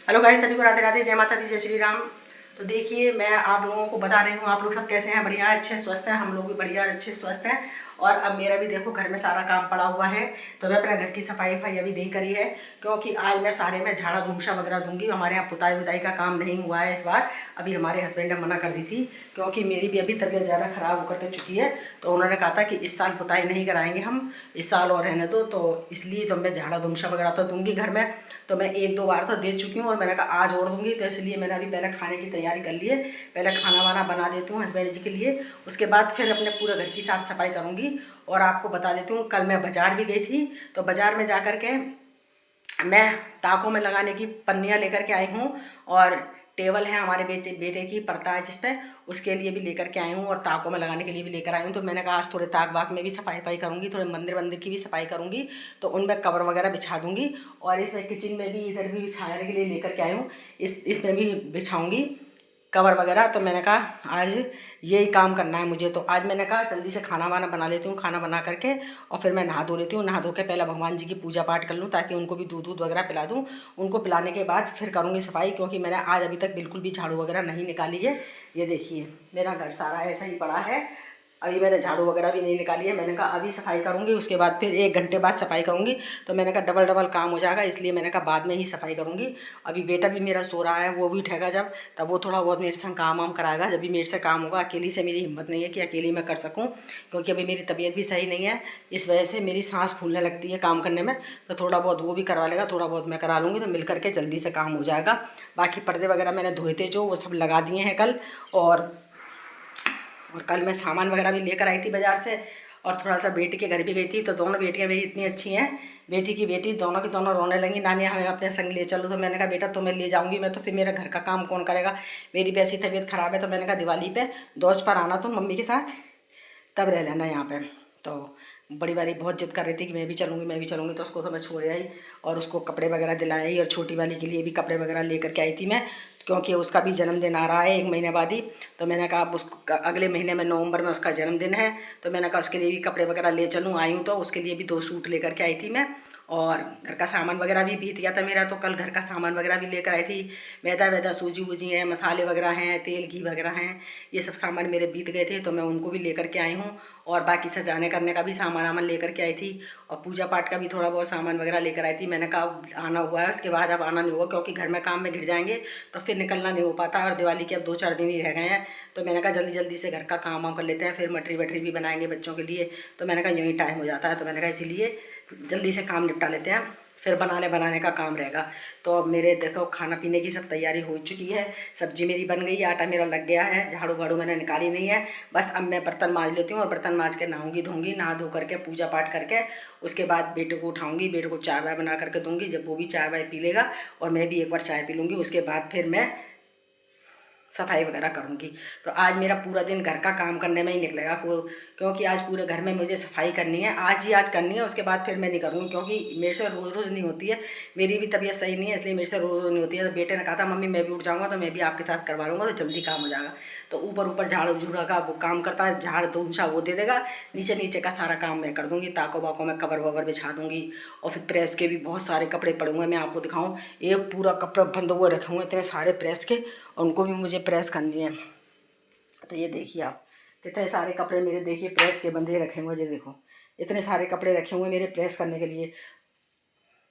Hello guys, सभी को राधे राधे, जय माता दी, जय श्री राम। तो देखिए, मैं आप लोगों को बता रही हूँ, आप लोग सब कैसे हैं? बढ़िया, अच्छे स्वस्थ हैं? हम लोग भी बढ़िया अच्छे स्वस्थ हैं। और अब मेरा भी देखो घर में सारा काम पड़ा हुआ है, तो मैं अपना घर की सफाई वफाई अभी नहीं करी है, क्योंकि आज मैं सारे में झाड़ा धूमसा वगैरह दूंगी। हमारे यहाँ पुताई वुताई का काम नहीं हुआ है इस बार। अभी हमारे हस्बैंड ने मना कर दी थी, क्योंकि मेरी भी अभी तबीयत ज़्यादा ख़राब होकर चुकी है, तो उन्होंने कहा था कि इस साल पुताई नहीं कराएंगे हम, इस साल और रहने दो। तो इसलिए तो मैं झाड़ा धूमसा वगैरह तो दूंगी घर में। तो मैं एक दो बार तो दे चुकी हूँ और मैंने कहा आज और दूंगी, तो इसलिए मैंने अभी पहले खाने की तैयारी कर ली है। पहले खाना वाना बना देती हूँ हस्बैंड जी के लिए, उसके बाद फिर अपने पूरे घर की साफ़ सफाई करूँगी। और आपको बता देती हूँ, कल मैं बाज़ार भी गई थी, तो बाज़ार में जा कर के मैं ताकों में लगाने की पन्नियाँ लेकर के आई हूँ। और टेबल है हमारे बेटे की, पड़ता है जिस पे, उसके लिए भी लेकर के आई हूँ, और ताकों में लगाने के लिए भी लेकर आई हूँ। तो मैंने कहा आज थोड़े ताक वाक में भी सफाई वफाई करूँगी, थोड़े मंदिर वंदिर की भी सफाई करूँगी, तो उनमें कवर वगैरह बिछा दूँगी। और इसमें किचन में भी इधर भी बिछाने के लिए लेकर के आई हूँ, इसमें भी बिछाऊँगी कवर वगैरह। तो मैंने कहा आज यही काम करना है मुझे, तो आज मैंने कहा जल्दी से खाना वाना बना लेती हूँ, खाना बना करके और फिर मैं नहा धो लेती हूँ। नहा धो के पहले भगवान जी की पूजा पाठ कर लूँ, ताकि उनको भी दूध दूध वगैरह पिला दूँ। उनको पिलाने के बाद फिर करूँगी सफाई, क्योंकि मैंने आज अभी तक बिल्कुल भी झाड़ू वगैरह नहीं निकाली है। ये देखिए, मेरा घर सारा ऐसा ही पड़ा है, अभी मैंने झाड़ू वगैरह भी नहीं निकाली है। मैंने कहा अभी सफाई करूँगी, उसके बाद फिर 1 घंटे बाद सफाई करूँगी। तो मैंने कहा डबल डबल काम हो जाएगा, इसलिए मैंने कहा बाद में ही सफाई करूँगी। अभी बेटा भी मेरा सो रहा है, वो भी उठेगा जब, तब वो थोड़ा बहुत मेरे संग काम वाम कराएगा। जब भी मेरे से काम होगा, अकेली से मेरी हिम्मत नहीं है कि अकेली मैं कर सकूँ, क्योंकि अभी मेरी तबीयत भी सही नहीं है, इस वजह से मेरी सांस फूलने लगती है काम करने में। तो थोड़ा बहुत वो भी करवा लेगा, थोड़ा बहुत मैं करा लूँगी, तो मिल करके जल्दी से काम हो जाएगा। बाकी पर्दे वगैरह मैंने धोए थे जो, वो सब लगा दिए हैं कल। और कल मैं सामान वगैरह भी लेकर आई थी बाज़ार से, और थोड़ा सा बेटी के घर भी गई थी। तो दोनों बेटियां मेरी इतनी अच्छी हैं, बेटी की बेटी दोनों की दोनों रोने लगी, नानी हमें अपने संग ले चलो। तो मैंने कहा बेटा तुम्हें ले जाऊंगी मैं, तो फिर मेरा घर का काम कौन करेगा, मेरी भी ऐसी तबीयत ख़राब है। तो मैंने कहा दिवाली पे दोस्त पर आना तुम मम्मी के साथ, तब रह लेना यहाँ पे। तो बड़ी वाली बहुत जिद कर रही थी कि मैं भी चलूँगी मैं भी चलूँगी, तो उसको तो मैं छोड़ आई और उसको कपड़े वगैरह दिलाई, और छोटी वाली के लिए भी कपड़े वगैरह लेकर के आई थी मैं, क्योंकि उसका भी जन्मदिन आ रहा है 1 महीने बाद ही। तो मैंने कहा अब उसको अगले महीने में नवंबर में उसका जन्मदिन है, तो मैंने कहा उसके लिए भी कपड़े वगैरह ले चलूँ। आई हूँ तो उसके लिए भी 2 सूट लेकर के आई थी मैं। और घर का सामान वगैरह भी बीत गया था मेरा, तो कल घर का सामान वगैरह भी लेकर आई थी। मैदा वैदा सूजी वूजी हैं, मसाले वगैरह हैं, तेल घी वगैरह हैं, ये सब सामान मेरे बीत गए थे, तो मैं उनको भी लेकर के आई हूँ। और बाकी सजाने करने का भी सामान वामान लेकर के आई थी, और पूजा पाठ का भी थोड़ा बहुत सामान वगैरह लेकर आई थी। मैंने कहा अब आना हुआ है, उसके बाद अब आना नहीं हुआ, क्योंकि घर में काम में घिर जाएंगे तो फिर निकलना नहीं हो पाता। और दिवाली के अब 2-4 दिन ही रह गए हैं, तो मैंने कहा जल्दी जल्दी से घर का काम वाम कर लेते हैं, फिर मटरी वटरी भी बनाएंगे बच्चों के लिए। तो मैंने कहा यूँ ही टाइम हो जाता है, तो मैंने कहा इसीलिए जल्दी से काम निपटा लेते हैं, फिर बनाने का काम रहेगा। तो अब मेरे देखो खाना पीने की सब तैयारी हो चुकी है, सब्जी मेरी बन गई है, आटा मेरा लग गया है, झाड़ू वाड़ू मैंने निकाली नहीं है। बस अब मैं बर्तन मांज लेती हूँ, और बर्तन मांज के नहाऊंगी धोऊंगी, नहा धो करके पूजा पाठ करके उसके बाद बेटे को उठाऊंगी, बेटे को चाय वाय बना करके दूंगी। जब वो भी चाय वाय पी लेगा और मैं भी एक बार चाय पी लूँगी, उसके बाद फिर मैं सफाई वगैरह करूँगी। तो आज मेरा पूरा दिन घर का काम करने में ही निकलेगा, क्योंकि आज पूरे घर में मुझे सफाई करनी है, आज करनी है, उसके बाद फिर मैं नहीं करूँगी, क्योंकि मेरे से रोज़ रोज़ नहीं होती है, मेरी भी तबीयत सही नहीं है, इसलिए मेरे से रोज़ रोज़ नहीं होती है। तो बेटे ने कहा था मम्मी मैं भी उठ जाऊँगा, तो मैं भी आपके साथ करवा लूँगा, तो जल्दी काम हो जाएगा। तो ऊपर ऊपर झाड़ू झूड़ा का वो काम करता है, झाड़ धूमसा वो दे देगा, नीचे नीचे का सारा काम मैं कर दूँगी, ताकों वाकों में कवर ववर बिछा दूँगी। और फिर प्रेस के भी बहुत सारे कपड़े पड़े हुए हैं, मैं आपको दिखाऊँ, एक पूरा कपड़ा बंद हुए रखे हुए इतने सारे प्रेस के, और उनको भी मुझे प्रेस करनी है। तो ये देखिए आप, कितने सारे कपड़े मेरे देखिए प्रेस के बंधे रखे हुए, ये देखो इतने सारे कपड़े रखे हुए मेरे प्रेस करने के लिए।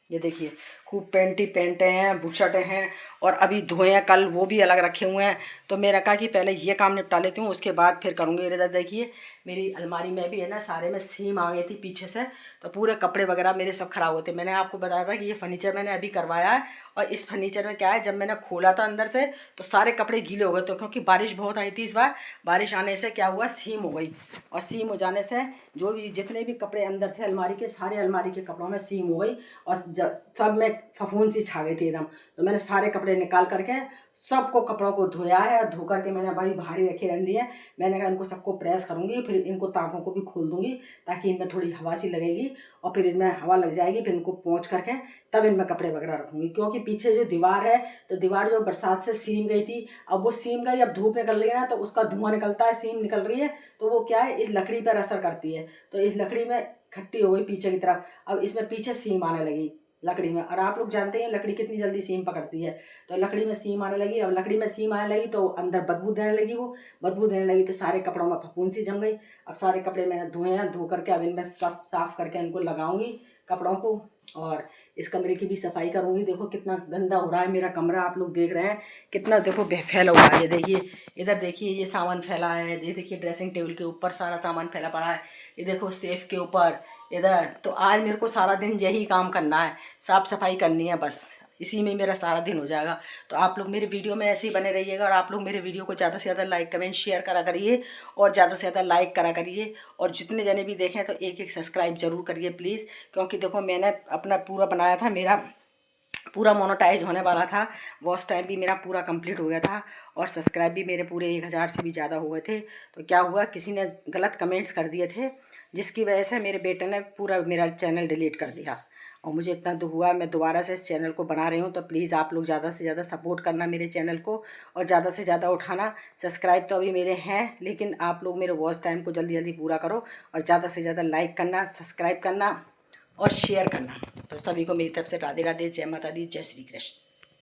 ये देखिए खूब पेंटें हैं, बुशर्टें हैं, और अभी धोए हैं कल, वो भी अलग रखे हुए हैं। तो मेरा कहा कि पहले ये काम निपटा लेती हूँ, उसके बाद फिर करूँगी। इधर देखिए मेरी अलमारी में भी है ना, सारे में सीम आ गई थी पीछे से, तो पूरे कपड़े वगैरह मेरे सब खराब होते। मैंने आपको बताया था कि ये फर्नीचर मैंने अभी करवाया है, और इस फर्नीचर में क्या है, जब मैंने खोला था अंदर से तो सारे कपड़े गीले हो गए। तो क्योंकि बारिश बहुत आई थी इस बार, बारिश आने से क्या हुआ, सीम हो गई, और सीम हो जाने से जो भी जितने भी कपड़े अंदर थे अलमारी के, सारे अलमारी के कपड़ों में सीम हो गई, और सब में फफूंद सी छा गई थी एकदम। तो मैंने सारे कपड़े निकाल करके सबको कपड़ों को धोया है, और धो करके मैंने भाई भारी रखे रहने दिए। मैंने कहा इनको सबको प्रेस करूँगी, फिर इनको ताकों को भी खोल दूँगी, ताकि इनमें थोड़ी हवा सी लगेगी, और फिर इनमें हवा लग जाएगी, फिर इनको पोंछ करके तब इनमें कपड़े वगैरह रखूँगी। क्योंकि पीछे जो दीवार है, तो दीवार जो बरसात से सीम गई थी, अब वो सीम गई, अब धूप निकल रही है ना, तो उसका धुआं निकलता है, सीम निकल रही है, तो वो क्या है, इस लकड़ी पर असर करती है, तो इस लकड़ी में खट्टी हो गई पीछे की तरफ, अब इसमें पीछे सीम आने लगी। लकड़ी में। और आप लोग जानते हैं लकड़ी कितनी जल्दी सीम पकड़ती है, तो लकड़ी में सीम आने लगी। अब लकड़ी में सीम आने लगी तो अंदर बदबू देने लगी, वो बदबू देने लगी तो सारे कपड़ों में फफूंद सी जम गई। अब सारे कपड़े मैंने धोए हैं, धो करके अब इनमें सब साफ़ करके इनको लगाऊंगी कपड़ों को, और इस कमरे की भी सफाई करूँगी। देखो कितना गंदा हो रहा है मेरा कमरा, आप लोग देख रहे हैं कितना देखो फैला हुआ है। ये देखिए, इधर देखिए ये सामान फैला है, ये देखिए ड्रेसिंग टेबल के ऊपर सारा सामान फैला पड़ा है, ये देखो सेफ के ऊपर इधर। तो आज मेरे को सारा दिन यही काम करना है, साफ़ सफाई करनी है, बस इसी में मेरा सारा दिन हो जाएगा। तो आप लोग मेरे वीडियो में ऐसे ही बने रहिएगा, और आप लोग मेरे वीडियो को ज़्यादा से ज़्यादा लाइक कमेंट शेयर करा करिए, और ज़्यादा से ज़्यादा लाइक करा करिए, और जितने जने भी देखें तो एक एक सब्सक्राइब जरूर करिए प्लीज़। क्योंकि देखो मैंने अपना पूरा बनाया था, मेरा पूरा मोनेटाइज होने वाला था, वॉच टाइम भी मेरा पूरा कंप्लीट हो गया था, और सब्सक्राइब भी मेरे पूरे 1000 से भी ज़्यादा हो गए थे। तो क्या हुआ, किसी ने गलत कमेंट्स कर दिए थे, जिसकी वजह से मेरे बेटे ने पूरा मेरा चैनल डिलीट कर दिया, और मुझे इतना दुख हुआ। मैं दोबारा से इस चैनल को बना रही हूँ, तो प्लीज़ आप लोग ज़्यादा से ज़्यादा सपोर्ट करना मेरे चैनल को, और ज़्यादा से ज़्यादा उठाना। सब्सक्राइब तो अभी मेरे हैं, लेकिन आप लोग मेरे वॉच टाइम को जल्दी जल्दी पूरा करो, और ज़्यादा से ज़्यादा लाइक करना, सब्सक्राइब करना और शेयर करना। तो सभी को मेरी तरफ से राधे राधे, जय माता दी, जय श्री कृष्ण।